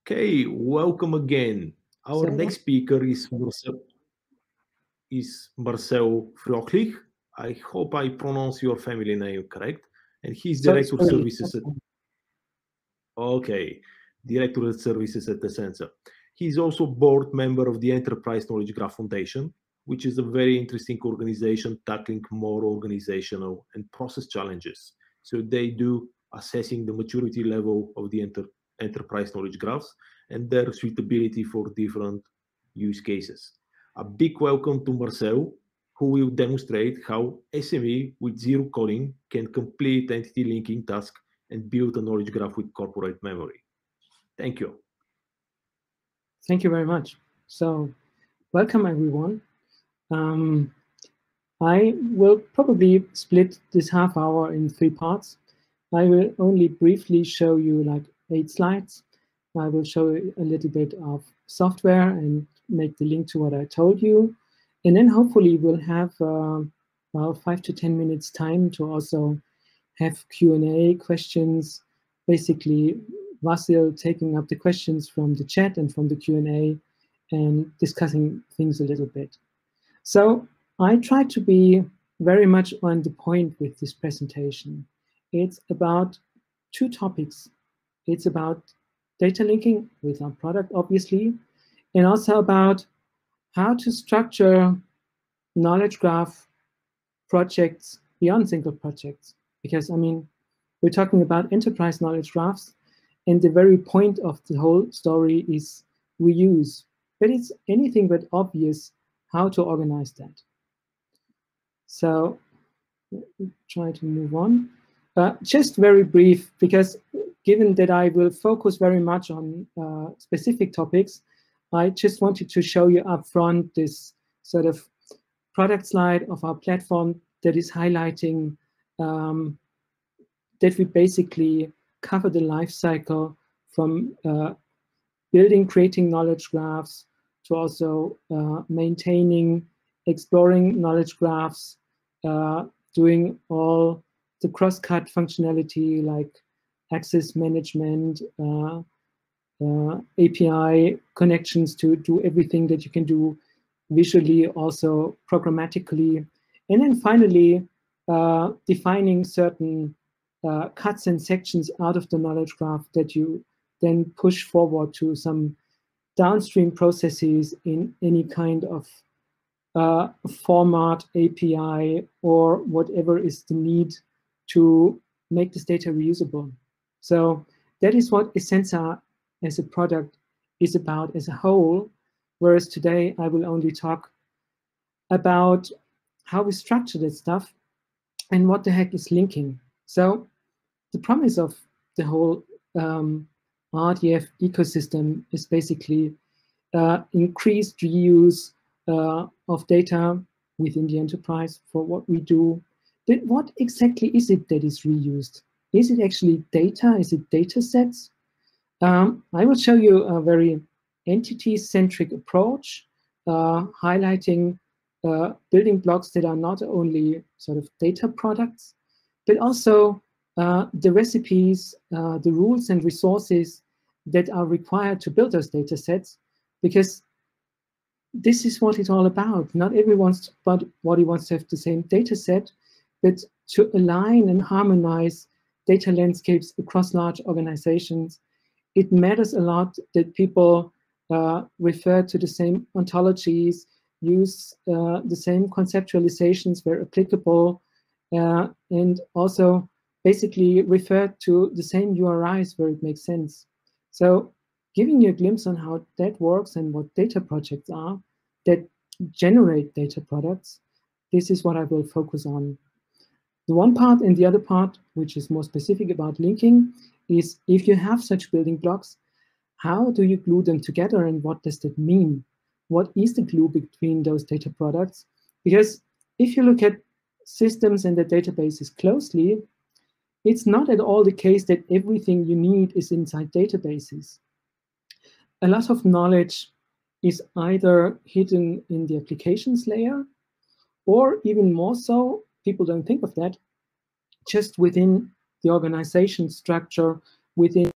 Okay, welcome again. Our So, next speaker is Marcel Fröhlich. I hope I pronounce your family name correct. And he's so it's director of Froehlich. services at okay, director of services at eccenca. He's also board member of the Enterprise Knowledge Graph Foundation, which is a very interesting organization tackling more organizational and process challenges. So they do assessing the maturity level of the enterprise knowledge graphs and their suitability for different use cases. A big welcome to Marcel, who will demonstrate how SME with zero coding can complete entity linking tasks and build a knowledge graph with corporate memory. Thank you. Thank you very much. So, welcome everyone. Um, I will probably split this half hour in 3 parts. I will only briefly show you like 8 slides. I will show you a little bit of software and make the link to what I told you. And then hopefully we'll have about 5 to 10 minutes time to also have Q&A questions, basically Vasil taking up the questions from the chat and from the Q&A and discussing things a little bit. So I try to be very much on the point with this presentation. It's about 2 topics. It's about data linking with our product, obviously, and also about how to structure knowledge graph projects beyond single projects. Because, I mean, we're talking about enterprise knowledge graphs, and the very point of the whole story is reuse. But it's anything but obvious how to organize that. So let me try to move on. Just very brief, because given that I will focus very much on specific topics, I just wanted to show you up front this sort of product slide of our platform that is highlighting that we basically cover the life cycle from building, creating knowledge graphs to also maintaining, exploring knowledge graphs, doing all the cross-cut functionality like access management, API connections to do everything that you can do visually, also programmatically. And then finally, defining certain cuts and sections out of the knowledge graph that you then push forward to some downstream processes in any kind of format, API, or whatever is the need to make this data reusable. So that is what eccenca as a product is about as a whole, whereas today I will only talk about how we structure that stuff and what the heck is linking. So the promise of the whole RDF ecosystem is basically increased reuse of data within the enterprise for what we do. But what exactly is it that is reused? Is it actually data? Is it data sets? I will show you a very entity-centric approach, highlighting building blocks that are not only sort of data products, but also the recipes, the rules and resources that are required to build those data sets, because this is what it's all about. Not everyone's but what he wants to have the same data set, but to align and harmonize data landscapes across large organizations. It matters a lot that people refer to the same ontologies, use the same conceptualizations where applicable, and also basically refer to the same URIs where it makes sense. So giving you a glimpse on how that works and what data projects are that generate data products, this is what I will focus on. The one part, and the other part, which is more specific about linking, is if you have such building blocks, how do you glue them together and what does that mean? What is the glue between those data products? Because if you look at systems and the databases closely, it's not at all the case that everything you need is inside databases. A lot of knowledge is either hidden in the applications layer, or even more so, people don't think of that, just within the organization structure, within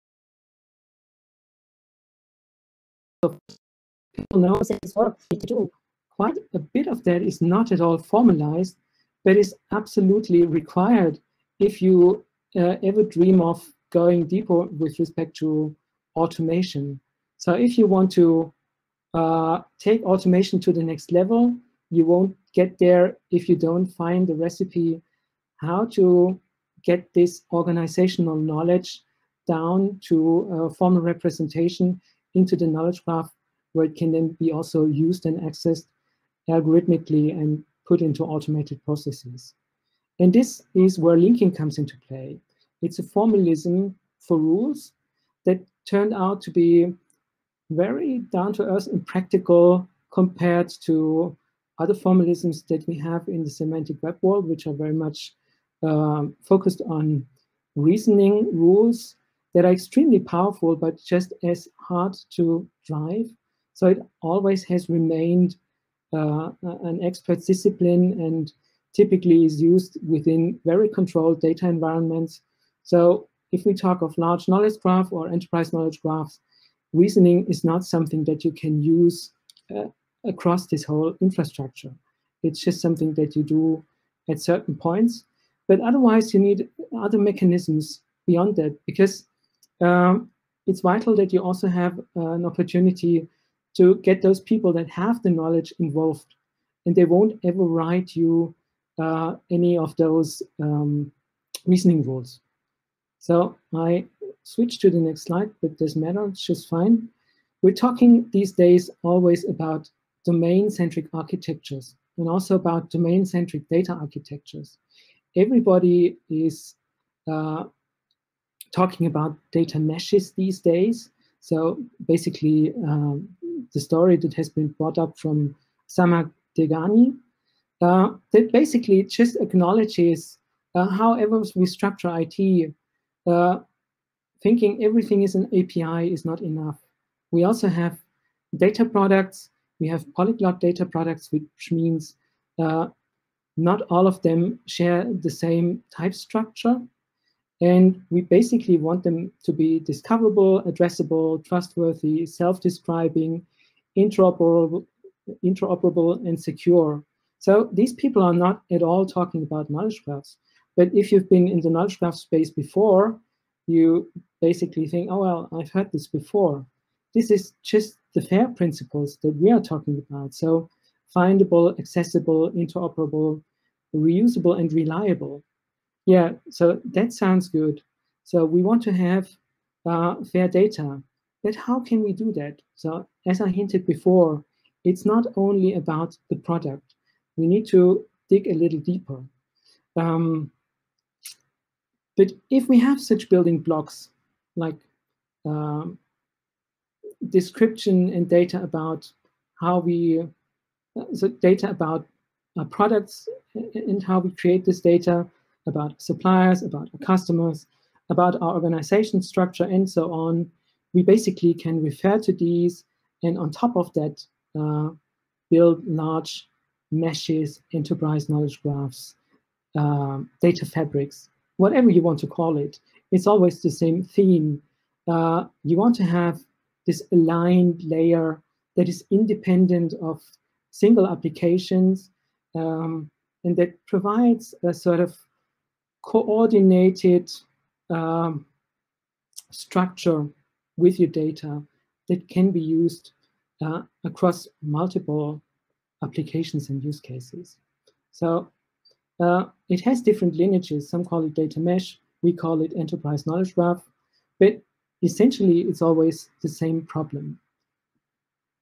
people know this work we do. Quite a bit of that is not at all formalized, but is absolutely required if you ever dream of going deeper with respect to automation. So if you want to take automation to the next level, you won't get there if you don't find the recipe how to get this organizational knowledge down to formal representation into the knowledge graph, where it can then be also used and accessed algorithmically and put into automated processes. And this is where linking comes into play. It's a formalism for rules that turned out to be very down to earth and practical compared to other formalisms that we have in the semantic web world, which are very much focused on reasoning rules that are extremely powerful, but just as hard to drive. So it always has remained an expert discipline and typically is used within very controlled data environments. So if we talk of large knowledge graph or enterprise knowledge graphs, reasoning is not something that you can use across this whole infrastructure. It's just something that you do at certain points. But otherwise, you need other mechanisms beyond that, because it's vital that you also have an opportunity to get those people that have the knowledge involved, and they won't ever write you any of those reasoning rules. So I switch to the next slide, but doesn't matter, it's just fine. We're talking these days always about domain-centric architectures and also about domain-centric data architectures. Everybody is talking about data meshes these days. So basically, the story that has been brought up from Samak Degani, that basically just acknowledges however we structure IT, thinking everything is an API is not enough. We also have data products. We have polyglot data products, which means not all of them share the same type structure. And we basically want them to be discoverable, addressable, trustworthy, self-describing, interoperable, and secure. So these people are not at all talking about knowledge graphs. But if you've been in the knowledge graph space before, you basically think, oh, well, I've heard this before. This is just the FAIR principles that we are talking about. So findable, accessible, interoperable, reusable, and reliable. Yeah, so that sounds good. So we want to have fair data, but how can we do that? So as I hinted before, it's not only about the product. We need to dig a little deeper. But if we have such building blocks like description and data about how we, so data about products and how we create this data, about suppliers, about our customers, about our organization structure, and so on, we basically can refer to these, and on top of that, build large meshes, enterprise knowledge graphs, data fabrics, whatever you want to call it. It's always the same theme. You want to have this aligned layer that is independent of single applications, and that provides a sort of coordinated structure with your data that can be used across multiple applications and use cases. So it has different lineages. Some call it data mesh. We call it enterprise knowledge graph. But essentially, it's always the same problem.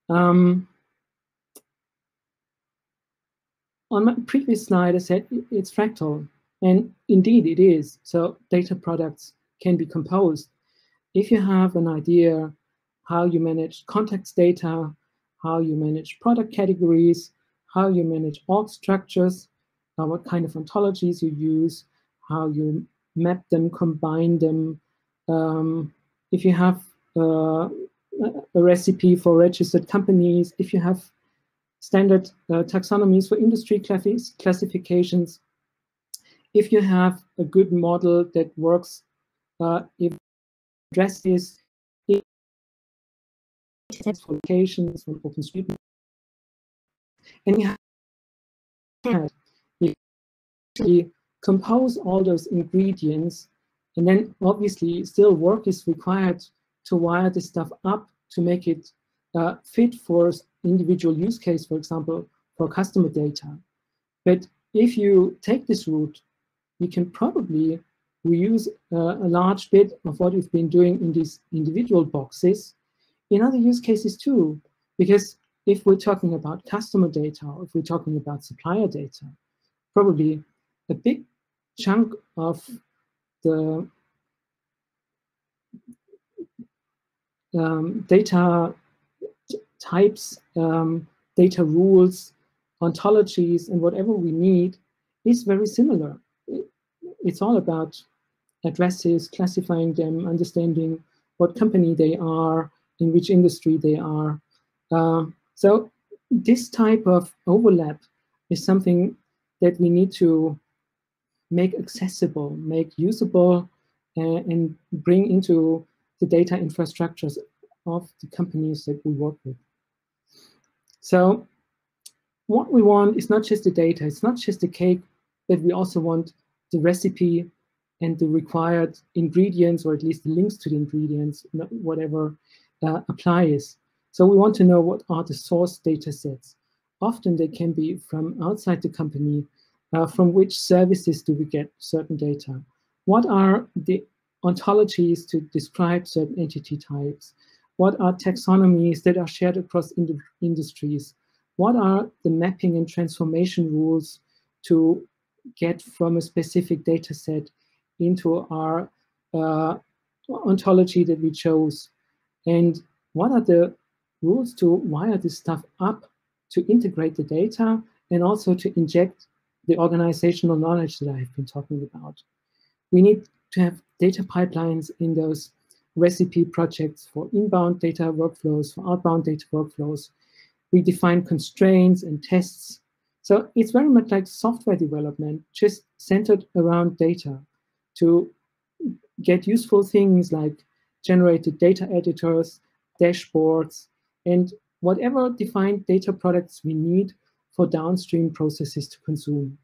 On my previous slide, I said it's fractal. And indeed, it is. So data products can be composed. If you have an idea how you manage context data, how you manage product categories, how you manage org structures, what kind of ontologies you use, how you map them, combine them. If you have a recipe for registered companies, if you have standard taxonomies for industry classifications, if you have a good model that works, if addresses for locations, from OpenStreetMap. And you actually compose all those ingredients, and then obviously still work is required to wire this stuff up to make it fit for individual use case, for example, for customer data. But if you take this route, you can probably reuse a large bit of what you've been doing in these individual boxes in other use cases too. Because if we're talking about customer data, or if we're talking about supplier data, probably a big chunk of the data types, data rules, ontologies, and whatever we need is very similar. It's all about addresses, classifying them, understanding what company they are, in which industry they are. So this type of overlap is something that we need to make accessible, make usable, and bring into the data infrastructures of the companies that we work with. So what we want is not just the data, it's not just the cake, but we also want the recipe and the required ingredients, or at least the links to the ingredients, whatever applies. So we want to know what are the source data sets. Often they can be from outside the company. From which services do we get certain data? What are the ontologies to describe certain entity types? What are taxonomies that are shared across industries? What are the mapping and transformation rules to get from a specific data set into our ontology that we chose? And what are the rules to wire this stuff up to integrate the data and also to inject the organizational knowledge that I've been talking about? We need to have data pipelines in those recipe projects for inbound data workflows, for outbound data workflows. We define constraints and tests. So it's very much like software development, just centered around data to get useful things like generated data editors, dashboards, and whatever defined data products we need for downstream processes to consume.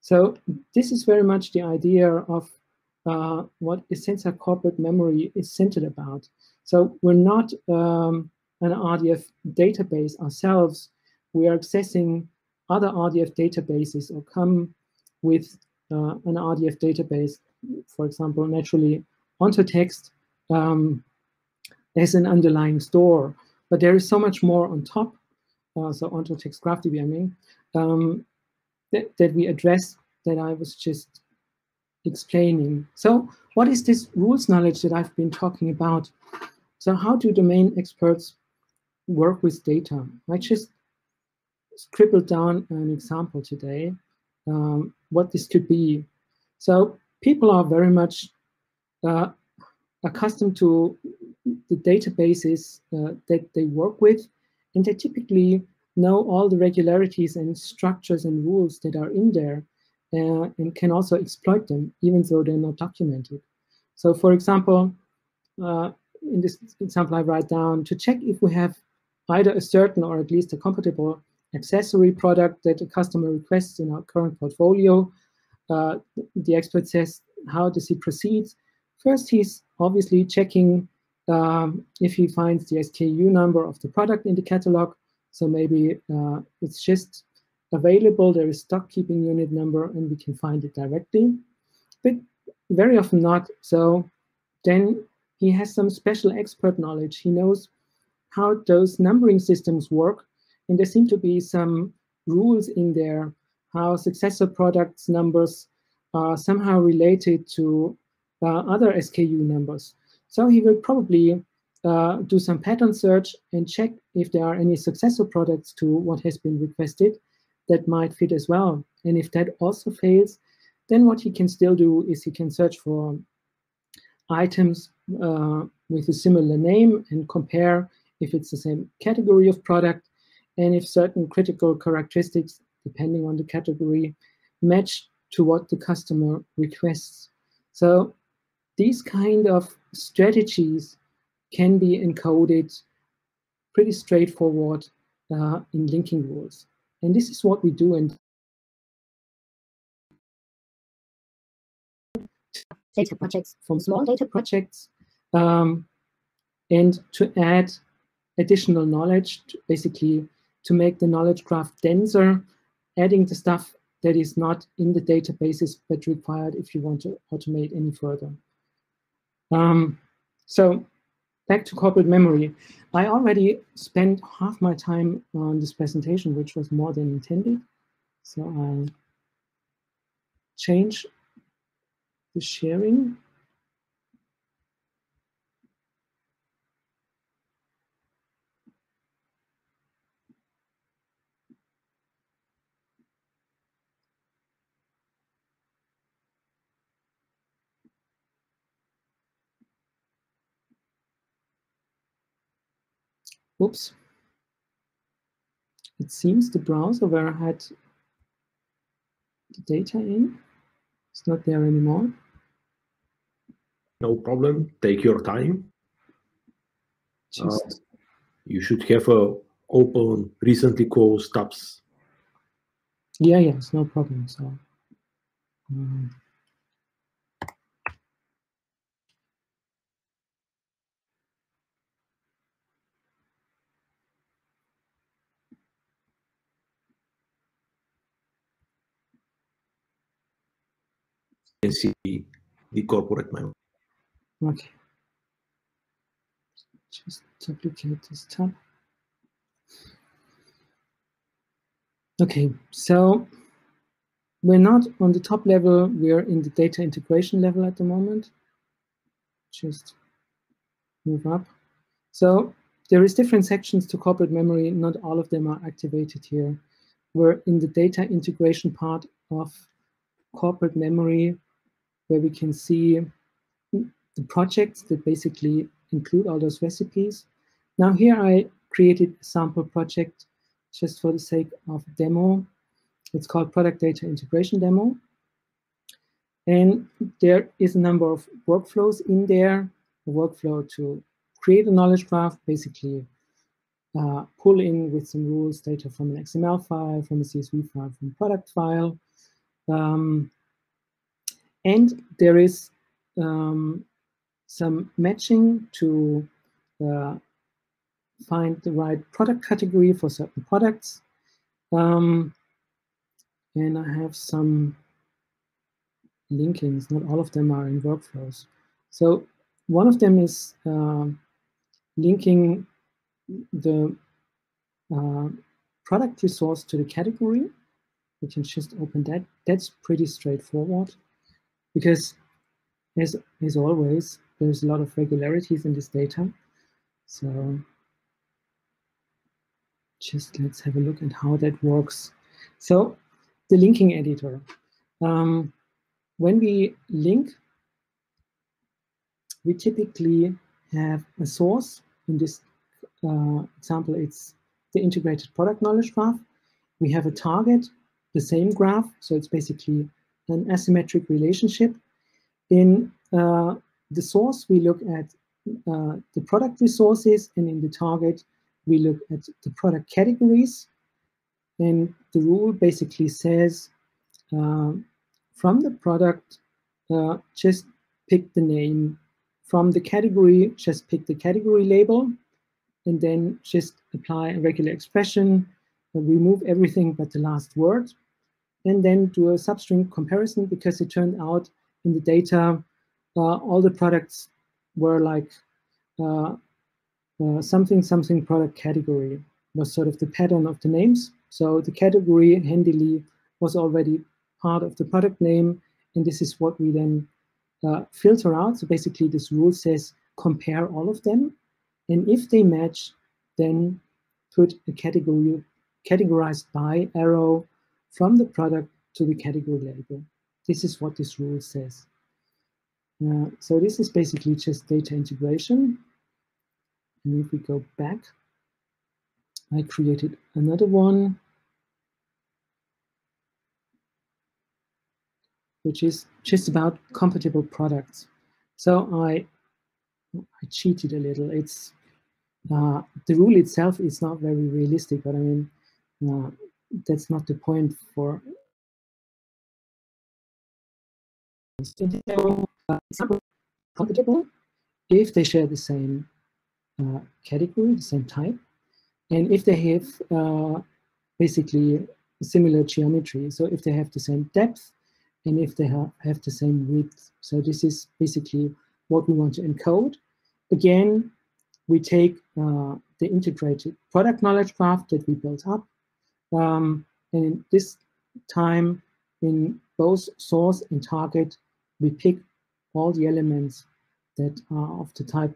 So this is very much the idea of what eccenca corporate memory is centered about. So we're not an RDF database ourselves. We are accessing other RDF databases or come with an RDF database, for example, naturally onto text as an underlying store. But there is so much more on top, so onto text graph DB, that we address that I was just explaining. So what is this rules knowledge that I've been talking about? So how do domain experts work with data? I just scribbled down an example today, what this could be. So people are very much accustomed to the databases that they work with, and they typically know all the regularities and structures and rules that are in there and can also exploit them, even though they're not documented. So for example, in this example I write down, to check if we have either a certain or at least a compatible accessory product that a customer requests in our current portfolio, the expert says, how does he proceed? First, he's obviously checking if he finds the SKU number of the product in the catalog. So maybe it's just available, there is stock keeping unit number, and we can find it directly. But very often not. So then he has some special expert knowledge. He knows how those numbering systems work. And there seem to be some rules in there, how successor products numbers are somehow related to other SKU numbers. So he will probably do some pattern search and check if there are any successor products to what has been requested that might fit as well. And if that also fails, then what he can still do is he can search for items with a similar name and compare if it's the same category of product, and if certain critical characteristics, depending on the category, match to what the customer requests. So these kind of strategies can be encoded pretty straightforward in linking rules. And this is what we do in data projects, from small data projects, and to add additional knowledge, basically to make the knowledge graph denser, adding the stuff that is not in the databases but required if you want to automate any further. So back to corporate memory. I already spent half my time on this presentation, which was more than intended. So I'll change the sharing. Oops. It seems the browser where I had the data in, it's not there anymore. No problem. Take your time. You should have a open recently closed tabs. Yeah, it's no problem. So You can see the corporate memory. okay. Just duplicate this tab. Okay, so we're not on the top level, we're in the data integration level at the moment. Just move up. So there is different sections to corporate memory, not all of them are activated here. We're in the data integration part of corporate memory, where we can see the projects that basically include all those recipes. Now here I created a sample project just for the sake of demo. It's called Product Data Integration Demo. And there is a number of workflows in there. A workflow to create a knowledge graph, basically pull in with some rules data from an XML file, from a CSV file, from a product file. And there is some matching to find the right product category for certain products. And I have some linkings, not all of them are in workflows. So one of them is linking the product resource to the category. We can just open that. That's pretty straightforward because as always, there's a lot of regularities in this data. So just let's have a look at how that works. So the linking editor. When we link, we typically have a source. In this example, it's the integrated product knowledge graph. We have a target, the same graph. So it's basically an asymmetric relationship. In the source, we look at the product resources, and in the target, we look at the product categories. And the rule basically says, from the product, just pick the name. From the category, just pick the category label, and then just apply a regular expression, remove everything but the last word, and then do a substring comparison, because it turned out in the data, all the products were like something product category was sort of the pattern of the names. So the category handily was already part of the product name, and this is what we then filter out. So basically this rule says compare all of them, and if they match, then put a categorized by arrow from the product to the category label. This is what this rule says. So this is basically just data integration. And if we go back, I created another one, which is just about compatible products. So I cheated a little. It's the rule itself is not very realistic, but I mean, that's not the point for compatible if they share the same category, the same type, and if they have basically similar geometry. So if they have the same depth and if they have the same width. So this is basically what we want to encode. Again, we take the integrated product knowledge graph that we built up. And in this time, in both source and target, we pick all the elements that are of the type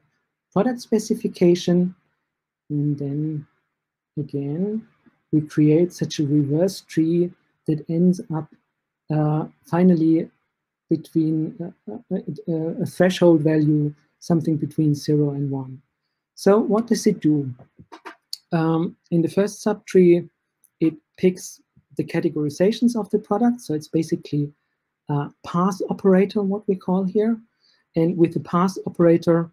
product specification. And then again, we create such a reverse tree that ends up finally between a threshold value, something between 0 and 1. So what does it do? In the first subtree, it picks the categorizations of the product. So it's basically a path operator, what we call here. And with the path operator,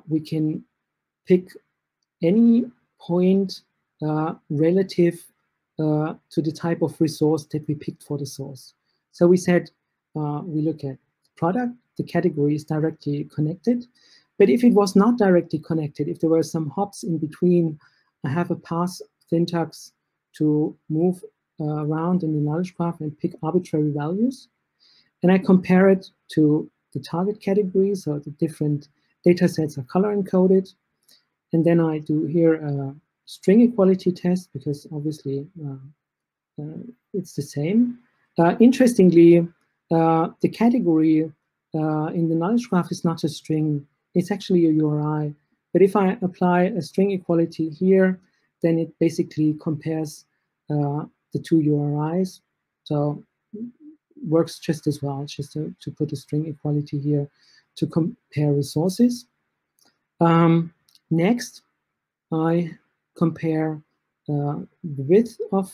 we can pick any point relative to the type of resource that we picked for the source. So we said we look at the product, the category is directly connected. But if it was not directly connected, if there were some hops in between, I have a path syntax to move around in the knowledge graph and pick arbitrary values. And I compare it to the target category, so the different data sets are color encoded. And then I do here a string equality test, because obviously it's the same. Interestingly, the category in the knowledge graph is not a string, it's actually a URI. But if I apply a string equality here, then it basically compares the two URIs. So works just as well, just to put a string equality here to compare resources. Next, I compare the width of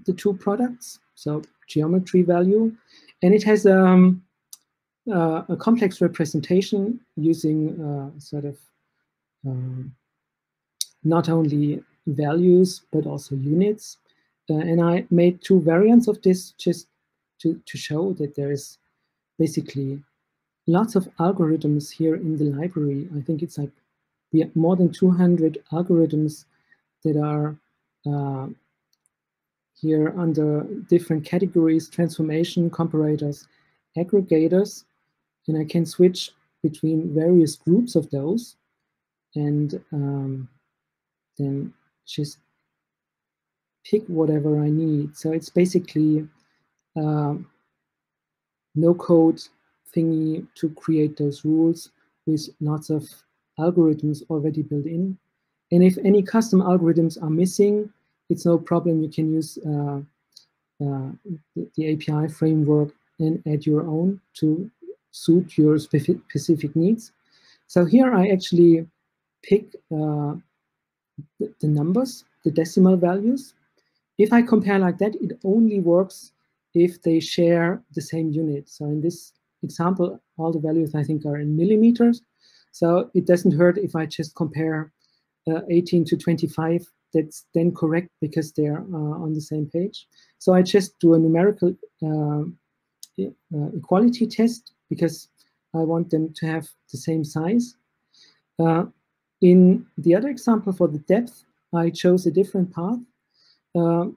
the two products, so geometry value, and it has a complex representation using sort of not only values but also units. And I made two variants of this just to show that there is basically lots of algorithms here in the library. I think it's like more than 200 algorithms that are here under different categories: transformation, comparators, aggregators, and I can switch between various groups of those, and then just pick whatever I need. So it's basically no code thingy to create those rules with lots of algorithms already built in. And if any custom algorithms are missing, it's no problem. You can use the API framework and add your own to suit your specific needs. So here I actually pick the numbers, the decimal values. If I compare like that, it only works if they share the same unit. So in this example, all the values I think are in millimeters. So it doesn't hurt if I just compare 18 to 25. That's then correct because they're on the same page. So I just do a numerical equality test because I want them to have the same size. In the other example for the depth, I chose a different path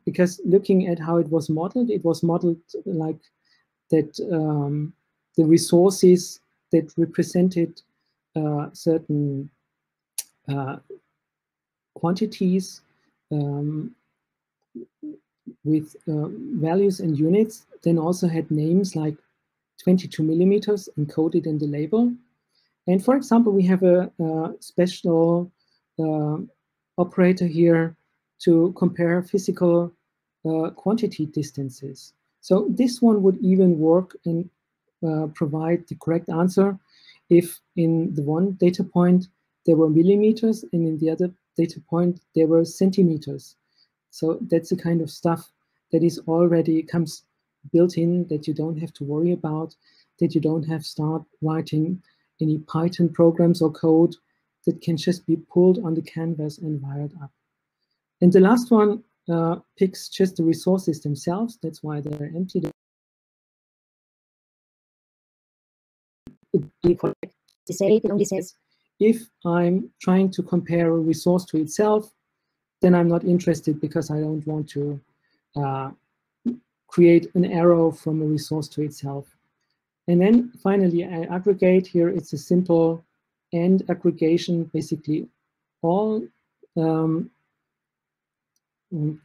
because looking at how it was modeled like that the resources that represented certain quantities with values and units then also had names like 22 millimeters encoded in the label. And for example, we have a special operator here to compare physical quantity distances. So this one would even work and provide the correct answer if in the one data point there were millimeters and in the other data point there were centimeters. So that's the kind of stuff that is already comes built in, that you don't have to worry about, that you don't have to start writing any Python programs or code. that can just be pulled on the canvas and wired up. And the last one picks just the resources themselves. That's why they're empty. To say it only says, if I'm trying to compare a resource to itself, then I'm not interested because I don't want to create an arrow from a resource to itself. And then finally, I aggregate here. It's a simple AND aggregation. Basically, all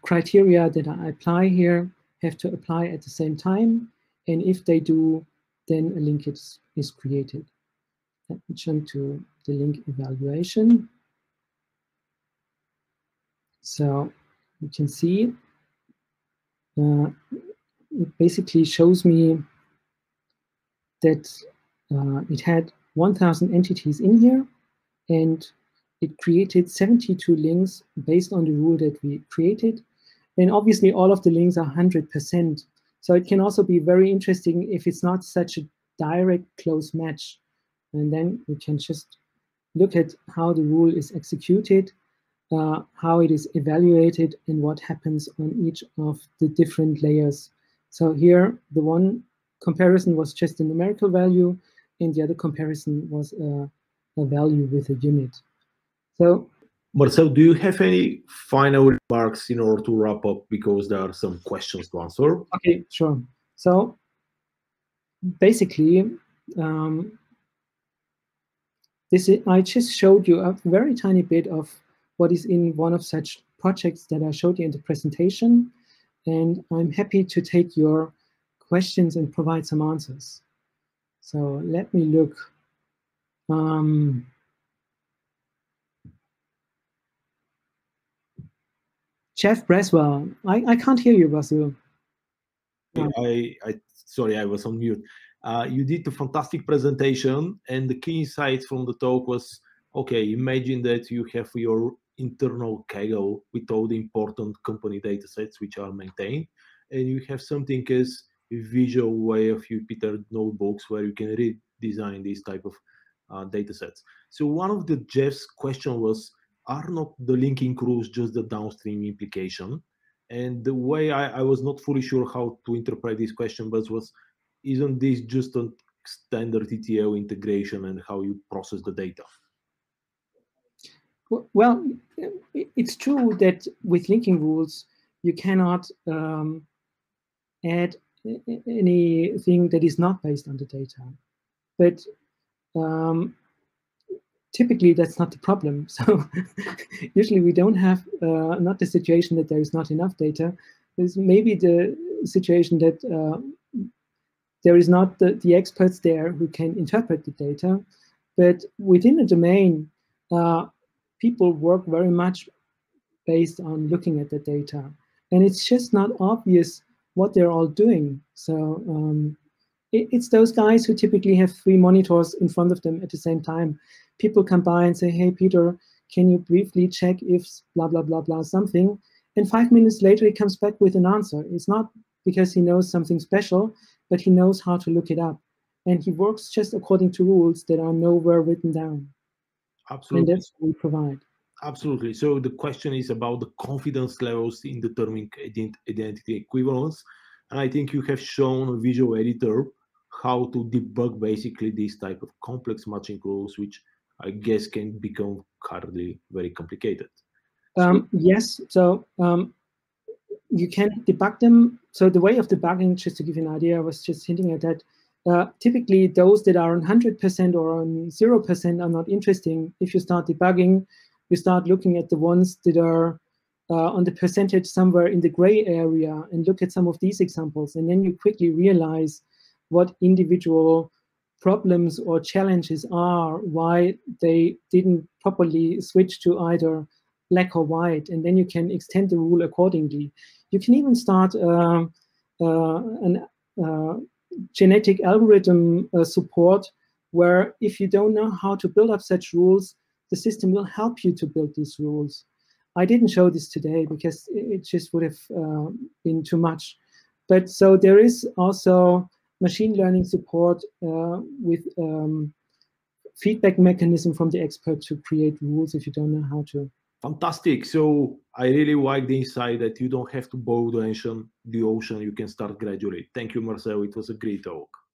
criteria that I apply here have to apply at the same time. And if they do, then a link is created. Let me jump to the link evaluation. So you can see it basically shows me that it had 1,000 entities in here, and it created 72 links based on the rule that we created. And obviously all of the links are 100%. So it can also be very interesting if it's not such a direct close match. And then we can just look at how the rule is executed, how it is evaluated, and what happens on each of the different layers. So here, the one comparison was just a numerical value, and the other comparison was a value with a unit. So, Marcel, do you have any final remarks in order to wrap up, because there are some questions to answer? Okay, sure. So basically, I just showed you a very tiny bit of what is in one of such projects that I showed you in the presentation, and I'm happy to take your questions and provide some answers. So let me look. Jeff Braswell, I can't hear you, Basil. Sorry, I was on mute. You did a fantastic presentation, and the key insights from the talk was, okay, imagine that you have your internal Kaggle with all the important company data sets which are maintained, and you have something as a visual way of Jupyter notebooks where you can redesign these type of data sets. So one of the Jeff's question was, are not the linking rules just the downstream implication? And the way I was not fully sure how to interpret this question, but was, isn't this just a standard ETL integration and how you process the data? Well, it's true that with linking rules, you cannot add anything that is not based on the data. But typically, that's not the problem. So usually we don't have not the situation that there is not enough data. There's maybe the situation that there is not the experts there who can interpret the data. But within a domain, people work very much based on looking at the data. And it's just not obvious what they're all doing. So it's those guys who typically have 3 monitors in front of them at the same time. People come by and say, hey, Peter, can you briefly check if blah, blah, blah, blah, something? And 5 minutes later, he comes back with an answer. It's not because he knows something special, but he knows how to look it up. And he works just according to rules that are nowhere written down. Absolutely. And that's what we provide. Absolutely. So the question is about the confidence levels in determining identity equivalence. And I think you have shown a visual editor how to debug basically this type of complex matching rules, which I guess can become currently very complicated. Yes. So you can debug them. So the way of debugging, just to give you an idea, I was just hinting at that. Typically, those that are on 100% or on 0% are not interesting. If you start debugging, you start looking at the ones that are on the percentage somewhere in the gray area and look at some of these examples. And then you quickly realize what individual problems or challenges are, why they didn't properly switch to either black or white. And then you can extend the rule accordingly. You can even start genetic algorithm support, where if you don't know how to build up such rules, the system will help you to build these rules. I didn't show this today because it just would have been too much. But so there is also machine learning support with feedback mechanism from the expert to create rules if you don't know how to. Fantastic. So I really like the insight that you don't have to boil the ocean. You can start gradually. Thank you, Marcel. It was a great talk.